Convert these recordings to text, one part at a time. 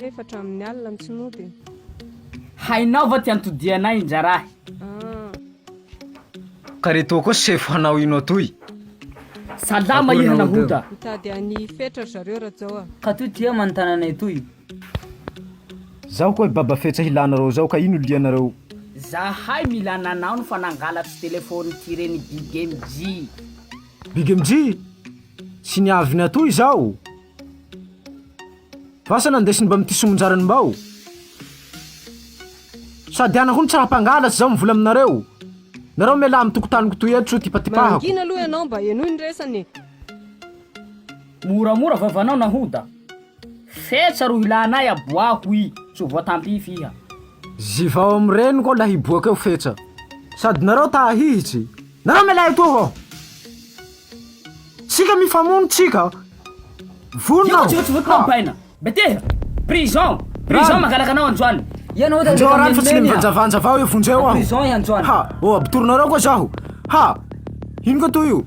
efatra amin'ny alina mitsinody. Hainao va tiantodianay injarahy. Kareto koa sefo hanao ino atoy. Salama ihana hoda. Mitady any fetra zareo Rajaoa. Ka toy tia mantananay toy. Zaho koa baba fetra hilanareo zao ka ino lianareo. Zahay milana anao no fa nangalatsy telefony tireny Big MG. Big MG? Sy niaviny atoy zao. Vasa nandesiny mba mity somonjarany mbao. Sady anako ny tsara mpangalatsy zao mivola aminareo. Nareo miala amin'ny tokotaniko toy eto so tipatipahako. Mangina aloha ianao mba enoy ny resany. Moramora vavanao na hoda. Fetra ro hilanay aboako i so voatampify iha. Zivao amreny koa la hiboaka eo fetra. Sady nareo tahihitsy. Nareo miala eto ho. Sika mifamono tsika. Vonao. Tsy votanao paina. Beteha. Prison mangalaka anao androany. Ianao da Jorano fa tsy mivanjavanja vao io vonjeo aho. Prison androany. Ha, abitorinareo koa zaho. Ha. Ino ka toy io?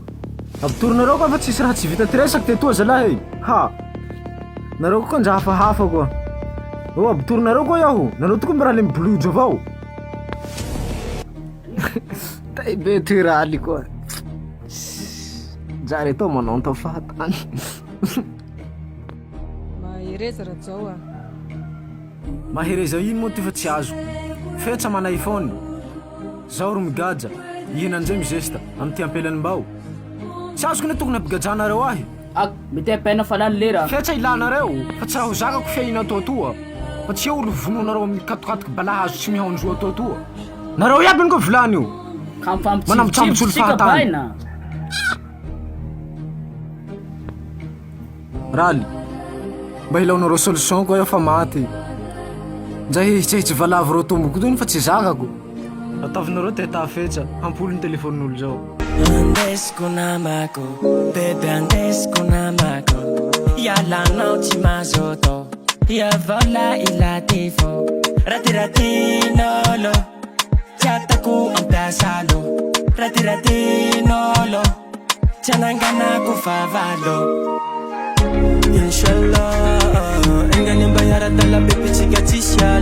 Abitorinareo koa fa tsisy raha tsy vita tiresaky tetoa zalahy. Ha. Nareo koa nja hafahafa koa. Abitorinareo koa yaho. Nareo toko mba raha le mibolojo avao. Tai be tiraly koa. Jare to manao tao fahatany. Mahereza Rajaoa. Mahereza ino moa ty fa tsy azo. Fetra mana iPhone. Zaho ro migaja. Ihinan'izay mizesta amin'ny ty ampelany mbao. Tsy azoko ne tokony ampigajanareo ahy. Mety apaina falany lera. Fetra ilanareo fa tsy raha ho zakako fiaina atoatoa. Fa tsy eo olo vononareo amin'ny katokatoky balahazo tsy mihahondro atoatoa. Nareo iaby ny koa volany io. Manambotsambotso fahatany. Rally. Mba ilaonareo solution koa fa maty. Nzay hitsahitsy valavo reo tomboko toy fa tsy zakako. Atavinareo teta fetra hampolo ny telefonin'olo zao. Andesiko namako, bebe andesiko namako. Yalanao tsy mazoto, yavola ilatefo. Ratiratinolo, tiatako ampiasalo. Ratiratinolo, tiananganako favalo. Inshallah, enganim bayara dala bepi chika tishala.